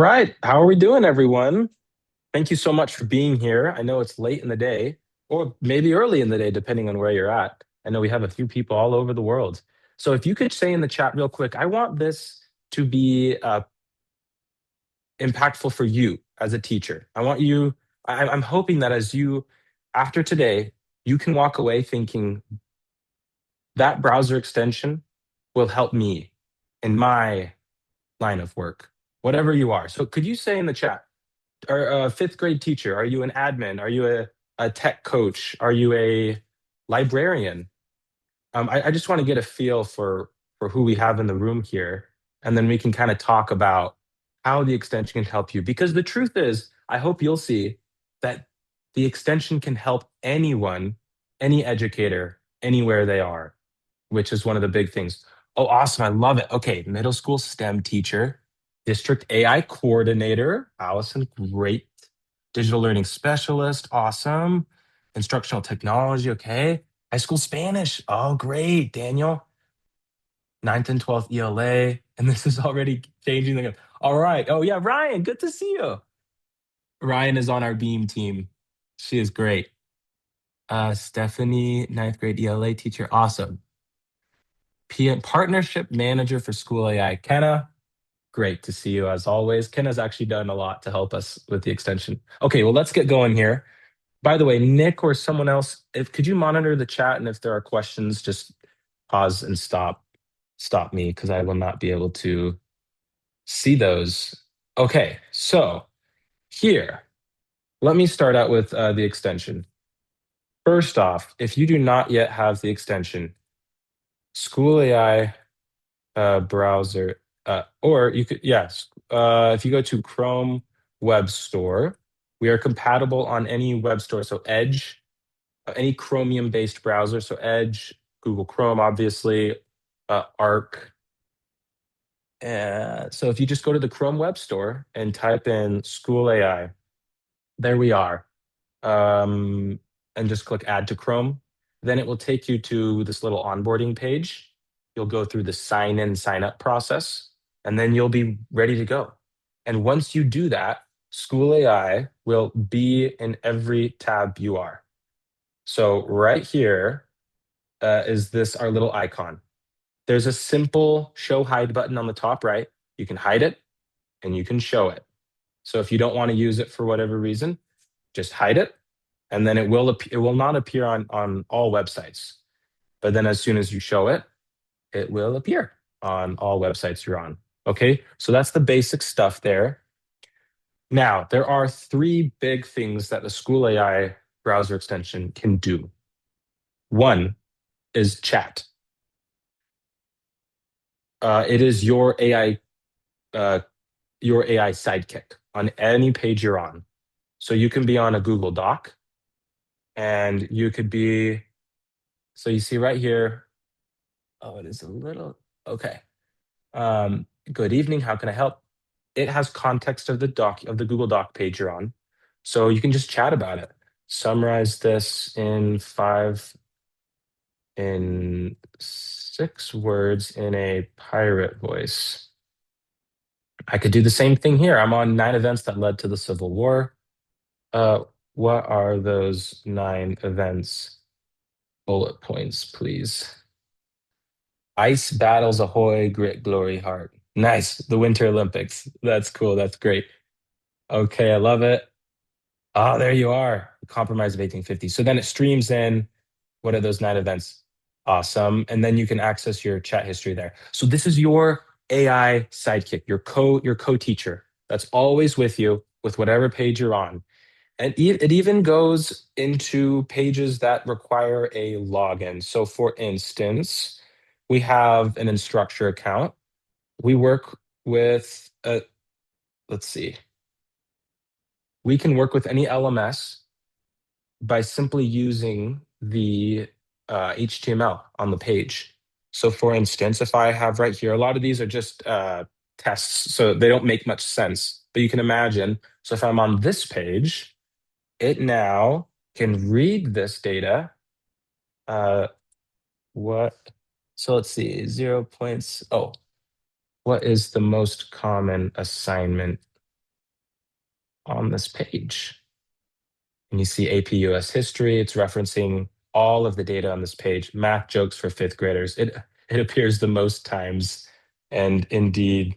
Right. How are we doing, everyone? Thank you so much for being here. I know it's late in the day, or maybe early in the day, depending on where you're at. I know we have a few people all over the world. So if you could say in the chat real quick, I want this to be impactful for you as a teacher. I'm hoping that after today, you can walk away thinking that browser extension will help me in my line of work, whatever you are. So could you say in the chat, are a fifth grade teacher? Are you an admin? Are you a tech coach? Are you a librarian? I just want to get a feel for who we have in the room here, and then we can kind of talk about how the extension can help you. Because the truth is, I hope you'll see that the extension can help anyone, any educator, anywhere they are, which is one of the big things. Oh, awesome. I love it. Okay, middle school STEM teacher, district AI coordinator, Allison, great. Digital learning specialist, awesome. Instructional technology, okay. High school Spanish, oh, great. Daniel, ninth and 12th ELA. And this is already changing the. All right. Oh, yeah, Ryan, good to see you. Ryan is on our beam team. She is great. Stephanie, ninth grade ELA teacher, awesome. Partnership manager for SchoolAI. Kenna, great to see you as always. Kenna's actually done a lot to help us with the extension. Okay, well, let's get going here. By the way, Nick or someone else, if could you monitor the chat, and if there are questions, just pause and stop me because I will not be able to see those. Okay, so here, let me start out with the extension. First off, if you do not yet have the extension, SchoolAI browser, or you could, yes, if you go to Chrome Web Store, we are compatible on any web store. So Edge, any Chromium-based browser. So Edge, Google Chrome, obviously, Arc. So if you just go to the Chrome Web Store and type in School AI, there we are. Um, and just click Add to Chrome. Then it will take you to this little onboarding page. You'll go through the sign in, sign up process, and then you'll be ready to go. And once you do that, School AI will be in every tab you are. So right here is this our little icon. There's a simple show hide button on the top right. You can hide it and you can show it. So if you don't want to use it for whatever reason, just hide it, and then it will not appear on all websites. But then as soon as you show it, it will appear on all websites you're on. Okay, so that's the basic stuff there. Now, there are three big things that the School AI browser extension can do. One is chat. It is uh, your AI sidekick on any page you're on. So you can be on a Google Doc, and you could be. So you see right here. Oh, it is a little okay. Good evening. How can I help? It has context of the Google Doc page you're on, so you can just chat about it. Summarize this in 6 words in a pirate voice. I could do the same thing here. I'm on 9 events that led to the Civil War. Uh, what are those 9 events? Bullet points, please. Ice battles ahoy, grit, glory, heart. Nice. The Winter Olympics. That's cool. That's great. Okay, I love it. Oh, there you are. Compromise of 1850. So then it streams in. What are those 9 events? Awesome. And then you can access your chat history there. So this is your AI sidekick, your co-teacher that's always with you with whatever page you're on. And it even goes into pages that require a login. So for instance, we have an Instructure account. We work with, let's see, we can work with any LMS by simply using the HTML on the page. So for instance, if I have right here, a lot of these are just tests, so they don't make much sense. But you can imagine, so if I'm on this page, it now can read this data. Uh, what? So let's see, 0 points. Oh, what is the most common assignment? on this page. And you see AP US history. It's referencing all of the data on this page. Math jokes for fifth graders. It appears the most times. And indeed,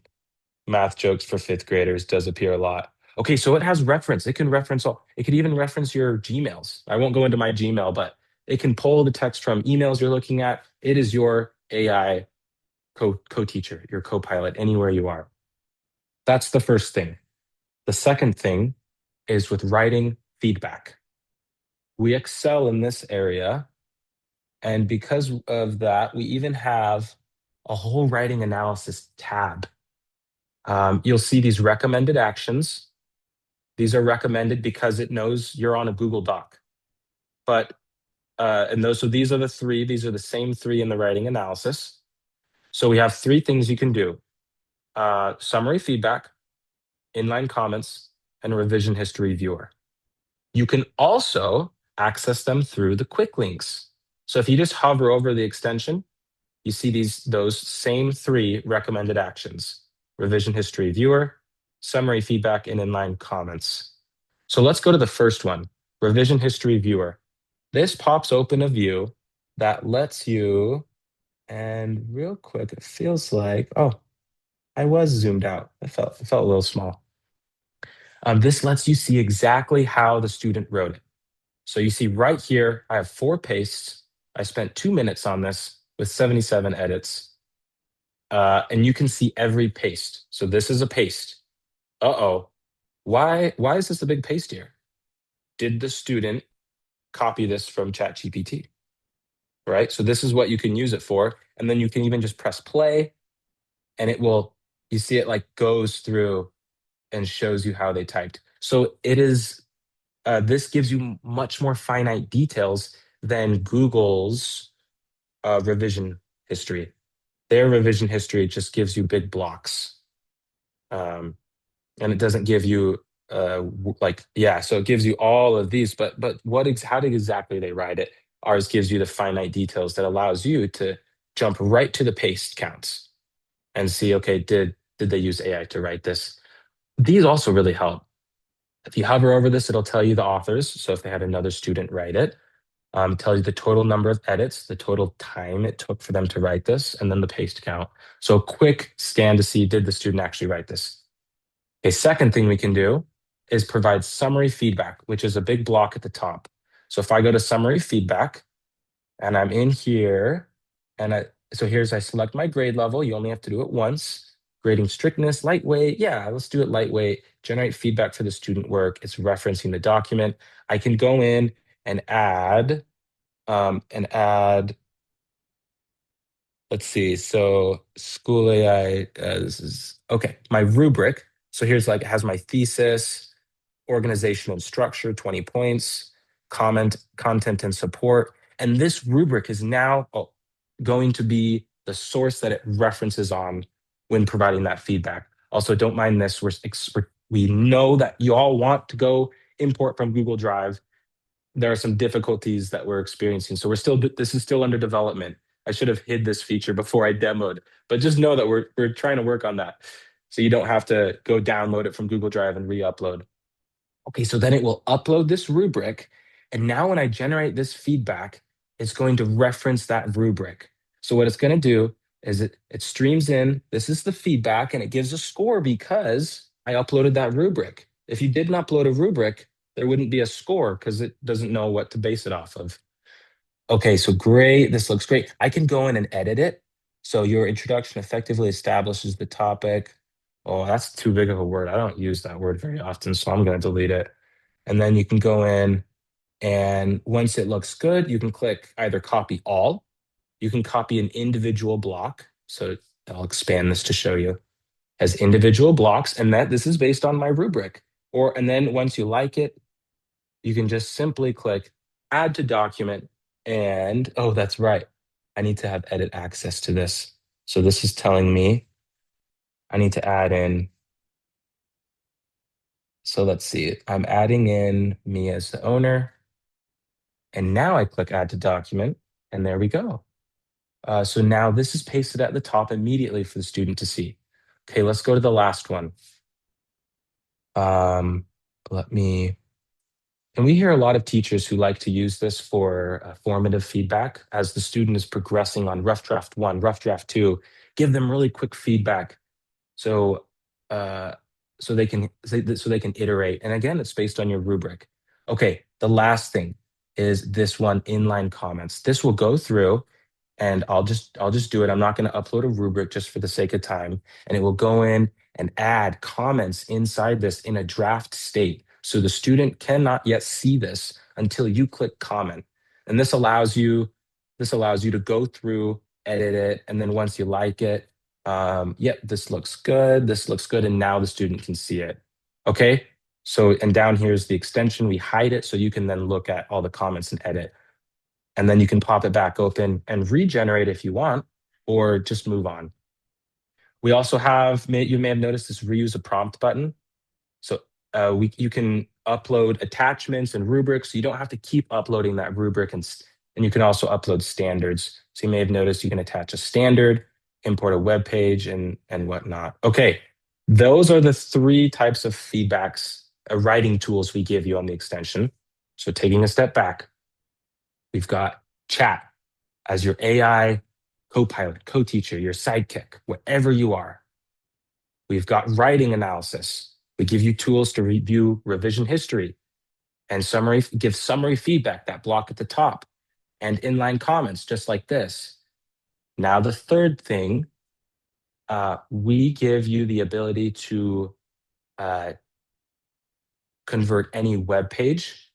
math jokes for fifth graders does appear a lot. Okay, so it has reference. It can reference all, it could even reference your Gmails. I won't go into my Gmail, but it can pull the text from emails you're looking at. It is your AI co-teacher, your co-pilot, anywhere you are. That's the first thing. The second thing is with writing feedback. We excel in this area. And because of that, we even have a whole writing analysis tab. You'll see these recommended actions. These are recommended because it knows you're on a Google Doc. But so these are the three. These are the same three in the writing analysis. So we have three things you can do: summary feedback, inline comments, and revision history viewer. You can also access them through the quick links. So if you just hover over the extension, you see those same three recommended actions: revision history viewer, summary feedback, and inline comments. So let's go to the first one, revision history viewer. This pops open a view that lets you, and real quick, it feels like, oh, I was zoomed out. It felt a little small. This lets you see exactly how the student wrote it. So you see right here, I have 4 pastes. I spent 2 minutes on this with 77 edits. And you can see every paste. So this is a paste. Uh-oh. Why is this a big paste here? Did the student copy this from ChatGPT? Right? So this is what you can use it for. And then you can even just press play and you see it like goes through and shows you how they typed. So this gives you much more finite details than Google's revision history. Their revision history just gives you big blocks. And it doesn't give you so it gives you all of these, but how did exactly they write it? Ours gives you the finite details that allows you to jump right to the paste counts and see, okay, did they use AI to write this? These also really help. If you hover over this, it'll tell you the authors. So if they had another student write it, tells you the total number of edits, the total time it took for them to write this, and then the paste count. So a quick scan to see, did the student actually write this? A second thing we can do is provide summary feedback, which is a big block at the top. So if I go to summary feedback and I'm in here, so I select my grade level. You only have to do it once. Grading strictness, lightweight. Yeah, let's do it lightweight. Generate feedback for the student work. It's referencing the document. I can go in and add, let's see. So SchoolAI, this is, okay, my rubric. So here's it has my thesis, organizational structure, 20 points, content and support. And this rubric is now going to be the source that it references on when providing that feedback. Also, don't mind this. We know that you all want to go import from Google Drive. There are some difficulties that we're experiencing. So this is still under development. I should have hid this feature before I demoed, but just know that we're trying to work on that. So you don't have to go download it from Google Drive and re-upload. Okay, so then it will upload this rubric. And now when I generate this feedback, it's going to reference that rubric. So what it's going to do is it streams in, this is the feedback, and it gives a score because I uploaded that rubric. If you didn't upload a rubric, there wouldn't be a score because it doesn't know what to base it off of. Okay, so great. This looks great. I can go in and edit it. So your introduction effectively establishes the topic. Oh, that's too big of a word. I don't use that word very often, so I'm going to delete it. And then you can go in, and once it looks good, you can click either copy all. You can copy an individual block. So I'll expand this to show you as individual blocks, and that this is based on my rubric. And then once you like it, you can just simply click add to document. And oh, that's right. I need to have edit access to this. So this is telling me I need to add in. So let's see. I'm adding in me as the owner. And now I click add to document, and there we go. So now this is pasted at the top immediately for the student to see. Okay, let's go to the last one. let me, and we hear a lot of teachers who like to use this for formative feedback as the student is progressing on rough draft one, rough draft two, give them really quick feedback so uh, so they can iterate. And again, it's based on your rubric. Okay, the last thing is this one, inline comments. This will go through and I'll just do it. I'm not going to upload a rubric just for the sake of time, and it will go in and add comments inside this in a draft state. So the student cannot yet see this until you click comment. And this allows you to go through, edit it, and then once you like it, yep, this looks good. This looks good, and now the student can see it. Okay. So, and down here is the extension. We hide it so you can then look at all the comments and edit, and then you can pop it back open and regenerate if you want, or just move on. We also have, you may have noticed this reuse a prompt button. So you can upload attachments and rubrics. So you don't have to keep uploading that rubric, and you can also upload standards. So you may have noticed you can attach a standard, import a web page, and whatnot. Okay, those are the three types of feedbacks, writing tools we give you on the extension. So taking a step back, we've got chat as your AI co-pilot, co-teacher, your sidekick, whatever you are. We've got writing analysis. We give you tools to review revision history and give summary feedback, that block at the top, and inline comments, just like this. Now, the third thing, we give you the ability to uh, convert any web page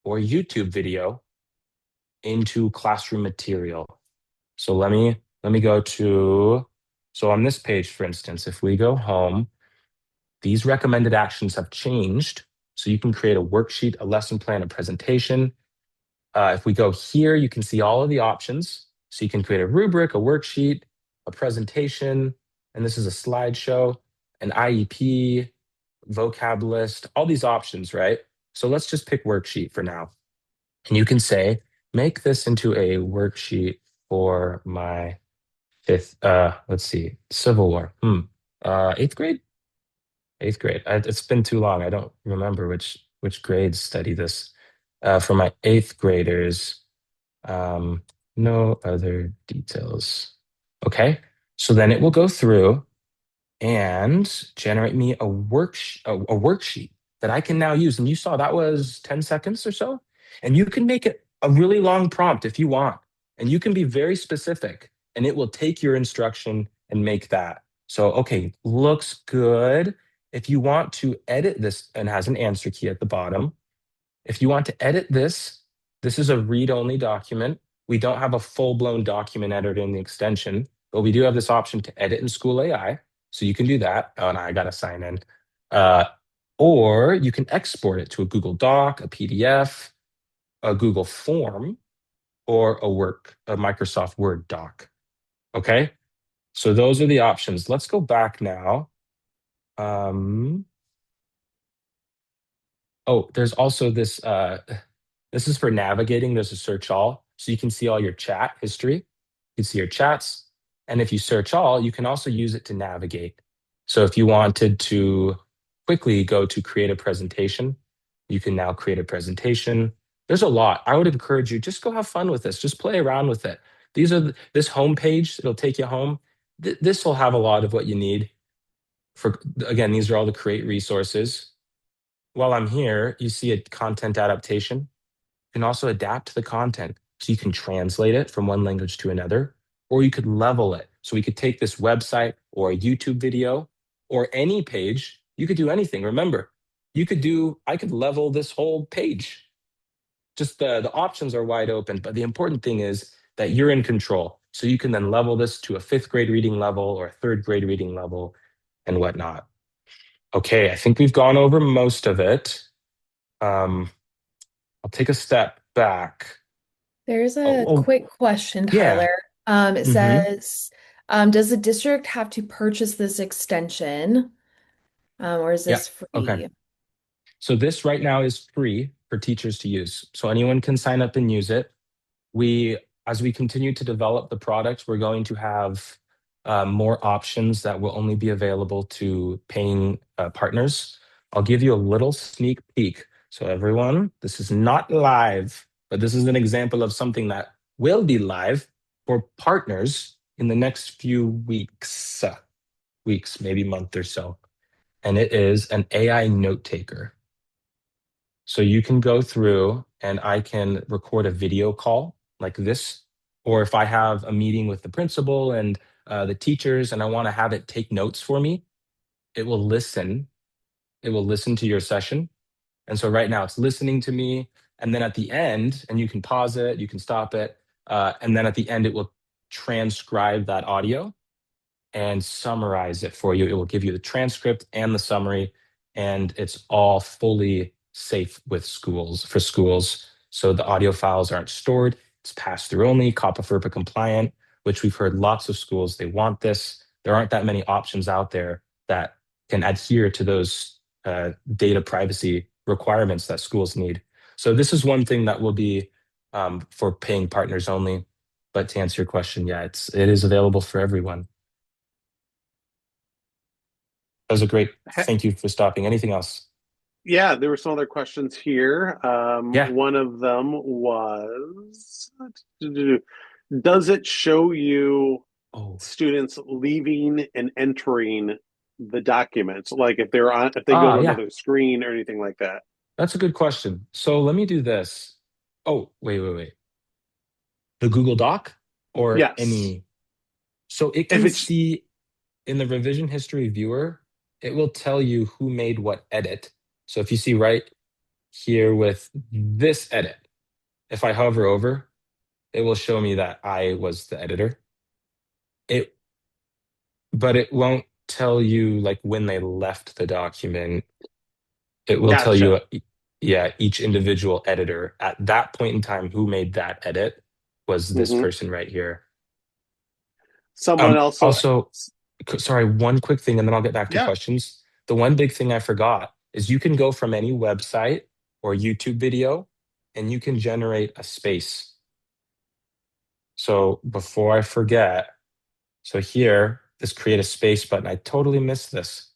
or YouTube video into classroom material. So let me go to, so on this page, for instance, if we go home, these recommended actions have changed. So you can create a worksheet, a lesson plan, a presentation. If we go here, you can see all of the options. So you can create a rubric, a worksheet, a presentation, and this is a slideshow, an IEP, vocab list, all these options, right? So let's just pick worksheet for now. And you can say, make this into a worksheet for my fifth, let's see, Civil War. Eighth grade? Eighth grade. It's been too long. I don't remember which grades study this. For my eighth graders, um, no other details. Okay, so then it will go through and generate me a worksheet that I can now use. And you saw that was 10 seconds or so. And you can make it a really long prompt if you want. And you can be very specific, and it will take your instruction and make that. So, okay, looks good. If you want to edit this, and has an answer key at the bottom, if you want to edit this, this is a read-only document. We don't have a full-blown document editor in the extension, but we do have this option to edit in SchoolAI. So you can do that. Oh, no, I got to sign in. Uh, or you can export it to a Google Doc, a PDF, a Google Form, or a Microsoft Word doc. Okay. So those are the options. Let's go back now. Um, oh, there's also this, this is for navigating. There's a search all. So you can see all your chat history. You can see your chats. And if you search all, you can also use it to navigate. So if you wanted to quickly go to create a presentation, you can now create a presentation. There's a lot. I would encourage you, just go have fun with this. Just play around with it. This home page, it'll take you home. This will have a lot of what you need. For again, these are all the create resources. While I'm here, you see a content adaptation. You can also adapt the content. So you can translate it from one language to another, or you could level it. So we could take this website or a YouTube video or any page. You could do anything. Remember, I could level this whole page. Just the options are wide open. But the important thing is that you're in control. So you can then level this to a fifth grade reading level or a third grade reading level and whatnot. Okay, I think we've gone over most of it. Um, I'll take a step back. There's a Oh, quick question, yeah. Tyler. It Mm-hmm. says, does the district have to purchase this extension, or is Yeah. this Okay. free? So this right now is free for teachers to use. So anyone can sign up and use it. As we continue to develop the product, we're going to have more options that will only be available to paying partners I'll give you a little sneak peek. So, everyone, this is not live, but this is an example of something that will be live for partners in the next few weeks, maybe month or so. And it is an AI note taker. So you can go through and I can record a video call like this. Or if I have a meeting with the principal and the teachers and I want to have it take notes for me, it will listen. It will listen to your session. And so right now it's listening to me. And then at the end, and you can pause it, you can stop it. And then at the end, it will transcribe that audio and summarize it for you. It will give you the transcript and the summary, and it's all fully safe with schools for schools. So the audio files aren't stored. It's pass through only, COPPA FERPA compliant, which we've heard lots of schools, they want this. There aren't that many options out there that can adhere to those data privacy requirements that schools need. So this is one thing that will be for paying partners only. But to answer your question, yeah, it is available for everyone. That was a great thank you for stopping. Anything else? Yeah, there were some other questions here. Yeah. One of them was, does it show you Oh. students leaving and entering the documents, like if they go Ah, to yeah. another screen or anything like that? That's a good question. So let me do this. Oh, wait. The Google Doc or Yes. any. So it If can it's see in the revision history viewer, it will tell you who made what edit. So if you see right here with this edit, if I hover over, it will show me that I was the editor. It, but it won't tell you like when they left the document. It will tell you, Gotcha. yeah, each individual editor at that point in time who made that edit was this Hmm. person right here. Someone also, Also, sorry, one quick thing, and then I'll get back to yeah, questions. The one big thing I forgot is you can go from any website or YouTube video and you can generate a space. So before I forget, so here, this create a space button, I totally missed this.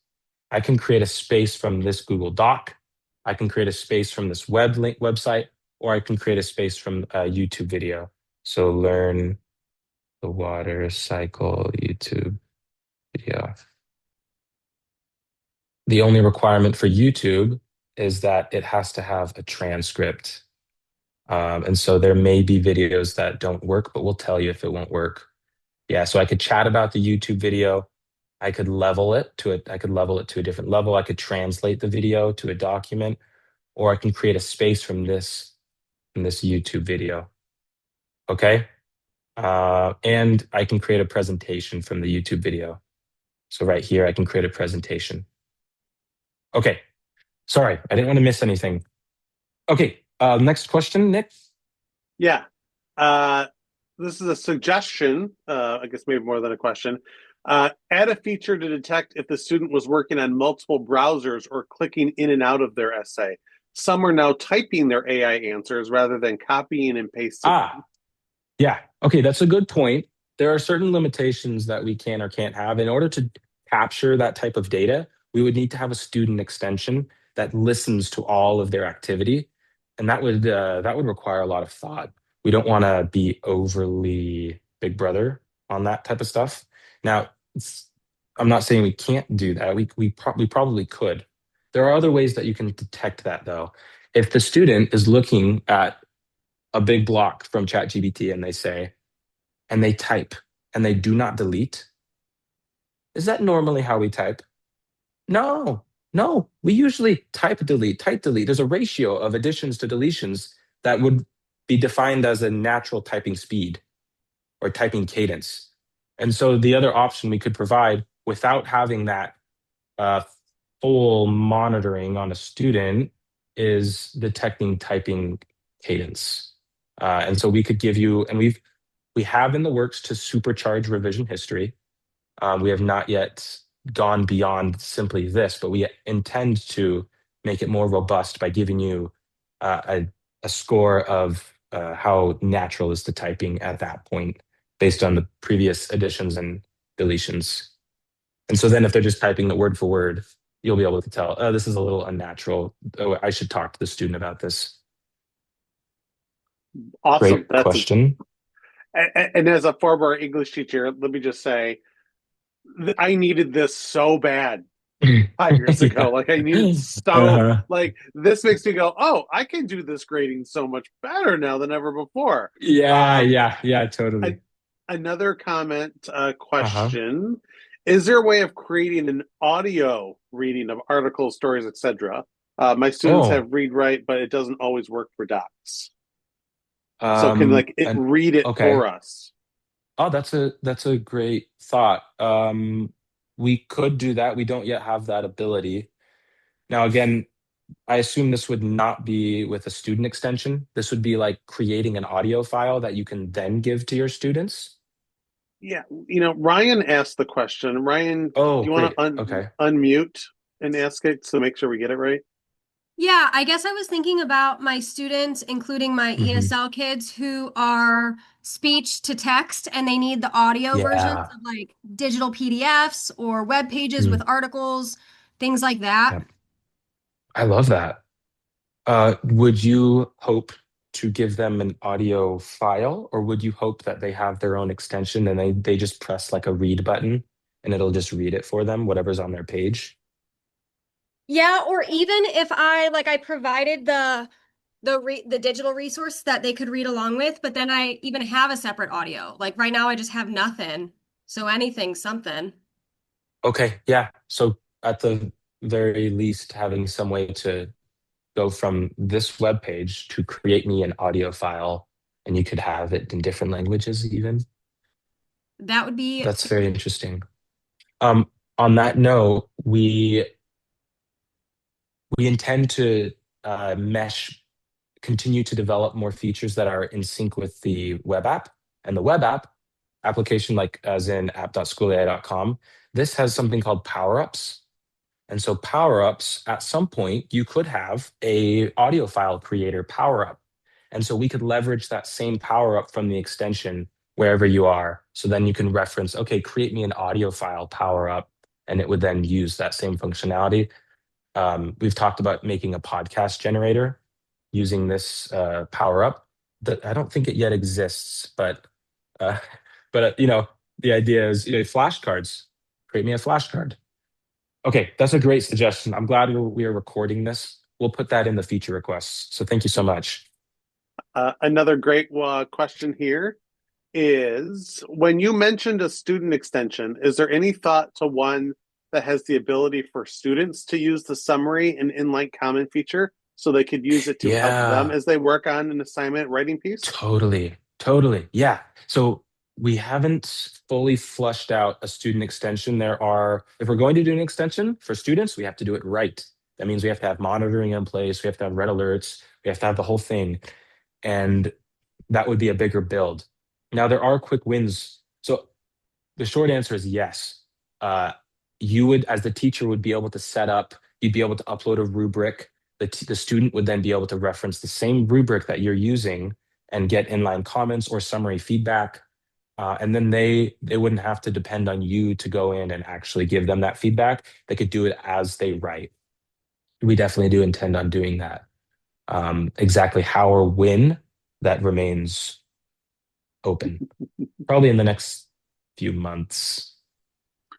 I can create a space from this Google Doc. I can create a space from this website, or I can create a space from a YouTube video. So learn the water cycle YouTube video. The only requirement for YouTube is that it has to have a transcript. And so there may be videos that don't work, but we'll tell you if it won't work. Yeah, so I could chat about the YouTube video. I could level it to a different level. I could translate the video to a document, or I can create a space from this YouTube video. Okay. And I can create a presentation from the YouTube video. So right here, I can create a presentation. Okay. Sorry, I didn't want to miss anything. Okay. Next question, Nick. yeah. This is a suggestion, I guess maybe more than a question. Add a feature to detect if the student was working on multiple browsers or clicking in and out of their essay. Some are now typing their AI answers rather than copying and pasting Ah, them. yeah. Okay, that's a good point. There are certain limitations that we can or can't have. In order to capture that type of data, we would need to have a student extension that listens to all of their activity, and that would require a lot of thought. We don't want to be overly big brother on that type of stuff. Now, I'm not saying we can't do that. We probably could. There are other ways that you can detect that, though. If the student is looking at a big block from ChatGPT and they type and they do not delete, is that normally how we type? No, no. We usually type delete. There's a ratio of additions to deletions that would be defined as a natural typing speed or typing cadence. And so the other option we could provide without having that uh, full monitoring on a student is detecting typing cadence. And so we could give you, and we have in the works to supercharge revision history. We have not yet gone beyond simply this, but we intend to make it more robust by giving you a score of how natural is the typing at that point based on the previous additions and deletions. And so then if they're just typing it word for word, you'll be able to tell, oh, this is a little unnatural. Oh, I should talk to the student about this. Awesome. Great question. And as a former English teacher, let me just say, I needed this so bad 5 years ago. Yeah. Like I needed so Uh-huh. like this makes me go, oh, I can do this grading so much better now than ever before. Yeah, Um, yeah, yeah, a- totally. Another comment Uh-huh. question: is there a way of creating an audio reading of articles, stories, etc.? My students Oh, have read write, but it doesn't always work for docs. So can like it and read it for okay. us? Oh, that's a great thought. We could do that. We don't yet have that ability. Now, again, I assume this would not be with a student extension. This would be like creating an audio file that you can then give to your students. Yeah, Ryan asked the question. Ryan, do Oh, you want great. to Okay. unmute and ask it to make sure we get it right? Yeah, I guess I was thinking about my students, including my Hmm. ESL kids who are speech to text and they need the audio versions Yeah. of like digital PDFs or web pages with Mm, articles, things like that. yeah. I love that. Would you hope to give them an audio file, or would you hope that they have their own extension and they just press like a read button and it'll just read it for them, whatever's on their page? Yeah, or even if I provided the digital resource that they could read along with, but then I even have a separate audio. Like right now I just have nothing. So anything, something. Okay, yeah. So at the very least, having some way to go from this web page to create me an audio file, and you could have it in different languages even. That would be That's very interesting. Um, on that note, we intend to mesh, continue to develop more features that are in sync with the web app. And the web app application, like as in app.schoolalai.com, this has something called power-ups. And so power-ups, at some point, you could have a audio file creator power-up. And so we could leverage that same power-up from the extension wherever you are. So then you can reference, okay, create me an audio file power-up, and it would then use that same functionality. We've talked about making a podcast generator using this power up. That I don't think it yet exists, uh, but the idea is flashcards. Create me a flashcard. Okay, that's a great suggestion. I'm glad we are recording this. We'll put that in the feature requests. So thank you so much. Another great question here is when you mentioned a student extension, is there any thought to one that has the ability for students to use the summary and inline comment feature so they could use it to help them Yeah. as they work on an assignment writing piece? Totally. Totally. Yeah. So we haven't fully flushed out a student extension. If we're going to do an extension for students, we have to do it right. That means we have to have monitoring in place. We have to have red alerts. We have to have the whole thing. And that would be a bigger build. Now, there are quick wins. So the short answer is yes. Uh, you would, as the teacher, would be able to set up, you'd be able to upload a rubric. The student would then be able to reference the same rubric that you're using and get inline comments or summary feedback. And then they wouldn't have to depend on you to go in and actually give them that feedback. They could do it as they write. We definitely do intend on doing that. Exactly how or when, that remains open. Probably in the next few months.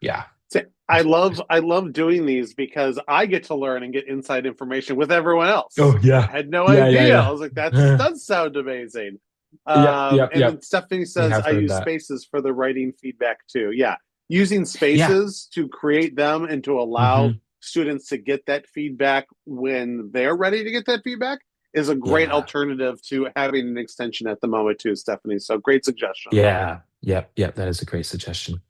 Yeah. I love doing these because I get to learn and get inside information with everyone else. Oh yeah. I had no Yeah, yeah, idea. I yeah. was like, that does sound amazing. Yep, yep, And then yep. Stephanie We says have I heard use that. spaces for the writing feedback too. Yeah, using Yeah. spaces to create them and to allow Hmm. students to get that feedback when they're ready to get that feedback is a great Yeah. alternative to having an extension at the moment too, Stephanie. So great suggestion. Yeah. Yep, yep. That is a great suggestion.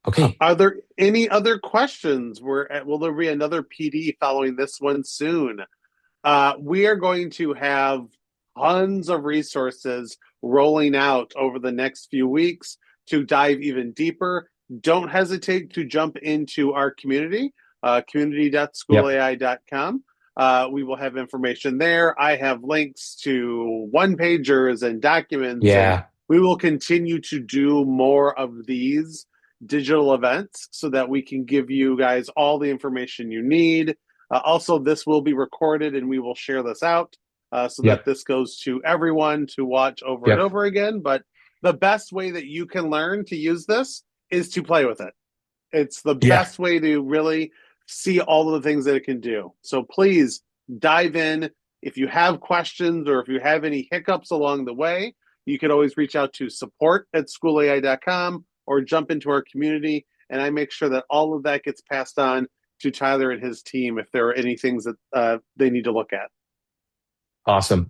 Okay. Are there any other questions? Will there be another PD following this one soon? We are going to have tons of resources rolling out over the next few weeks to dive even deeper. Don't hesitate to jump into our community, Yep. community.schoolai.com. We will have information there. I have links to one pagers and documents, and Yeah. we will continue to do more of these digital events so that we can give you guys all the information you need. Also, this will be recorded and we will share this out so that Yep. this goes to everyone to watch over and Yep. over again. But the best way that you can learn to use this is to play with it. It's the Yeah. best way to really see all of the things that it can do. So please dive in. If you have questions or if you have any hiccups along the way, you can always reach out to support@schoolai.com or jump into our community. And I make sure that all of that gets passed on to Tyler and his team if there are any things that they need to look at. Awesome.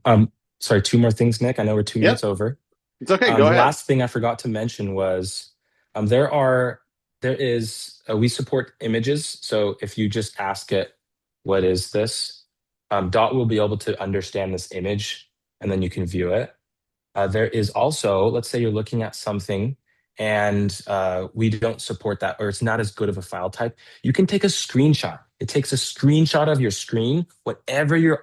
Sorry, two more things, Nick. I know we're 2 minutes over. It's okay. Go The ahead. last thing I forgot to mention was we support images. So if you just ask it, what is this? Dot will be able to understand this image and then you can view it. There is also, let's say you're looking at something and we don't support that, or it's not as good of a file type. You can take a screenshot. It takes a screenshot of your screen, wherever you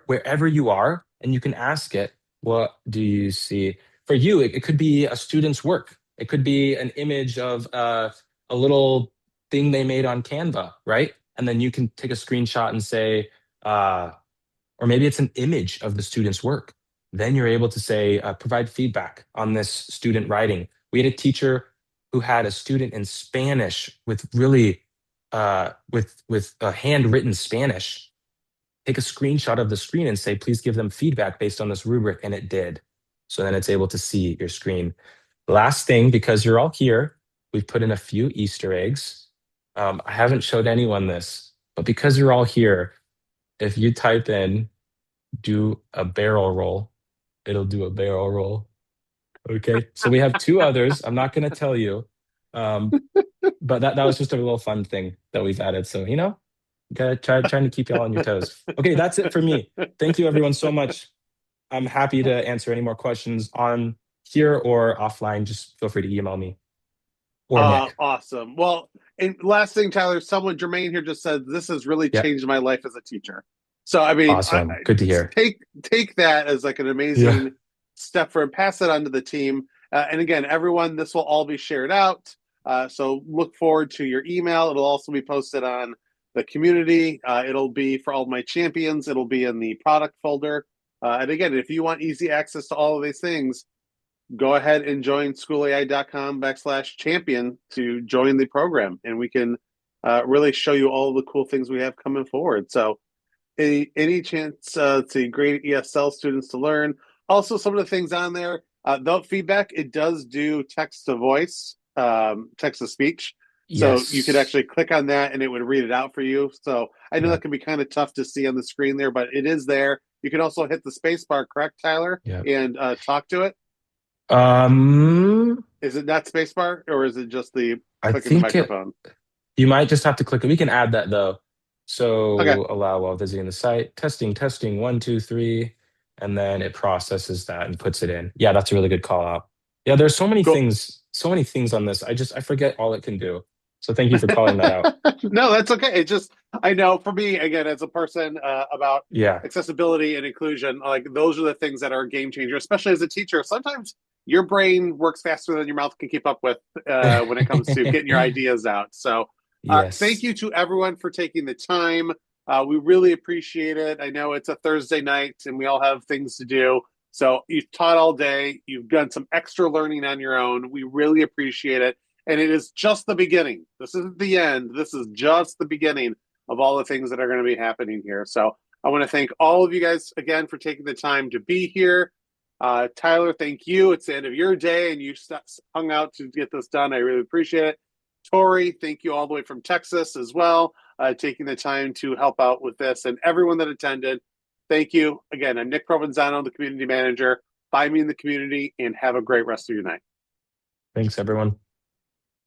are, and you can ask it, what do you see? For you, it could be a student's work. It could be an image of a little thing they made on Canva, right? And then you can take a screenshot and say, or maybe it's an image of the student's work. Then you're able to say, provide feedback on this student writing. We had a teacher who had a student in Spanish with really, with a handwritten Spanish. Take a screenshot of the screen and say, please give them feedback based on this rubric. And it did. So then it's able to see your screen. Last thing, because you're all here, we've put in a few Easter eggs. I haven't showed anyone this, but because you're all here, if you type in do a barrel roll, it'll do a barrel roll. Okay. So we have two others. I'm not going to tell you. But that was just a little fun thing that we've added. So, gotta trying to keep you all on your toes. Okay, that's it for me. Thank you everyone so much. I'm happy to answer any more questions on here or offline. Just feel free to email me or Nick. Awesome. Well, and last thing, Tyler, someone Jermaine here just said this has really Yeah. changed my life as a teacher. So I mean, Awesome. Good to hear. Take that as like an amazing step for and pass it on to the team. And again, everyone, this will all be shared out. So look forward to your email. It'll also be posted on the community. It'll be for all my champions. It'll be in the product folder. And again, if you want easy access to all of these things, go ahead and join schoolai.com/champion to join the program. And we can really show you all the cool things we have coming forward. So any chance to great ESL students to learn. Also, some of the things on there, the feedback, it does do text to voice, text to speech. Yes. So you could actually click on that and it would read it out for you. So I know that can be kind of tough to see on the screen there, but it is there. You can also hit the space bar, correct, Tyler? Yeah. And talk to it. Is it not space bar or is it just the clicking the microphone? You might just have to click it. We can add that though. So Okay. allow while visiting the site, testing, 1, 2, 3, and then it processes that and puts it in. Yeah, that's a really good call out. Yeah, there's so many things on this. I forget all it can do. So thank you for calling that out. No, that's okay. It just, I know for me, again, as a person about accessibility and inclusion, like those are the things that are a game changer, especially as a teacher. Sometimes your brain works faster than your mouth can keep up with when it comes to getting your ideas out. So thank you to everyone for taking the time. We really appreciate it. I know it's a Thursday night and we all have things to do. So you've taught all day. You've done some extra learning on your own. We really appreciate it. And it is just the beginning. This isn't the end. This is just the beginning of all the things that are going to be happening here. So I want to thank all of you guys again for taking the time to be here. Tyler, thank you. It's the end of your day and you hung out to get this done. I really appreciate it. Tori, thank you all the way from Texas as well, taking the time to help out with this. And everyone that attended, thank you. Again, I'm Nick Provenzano, the community manager. Find me in the community and have a great rest of your night. Thanks, everyone.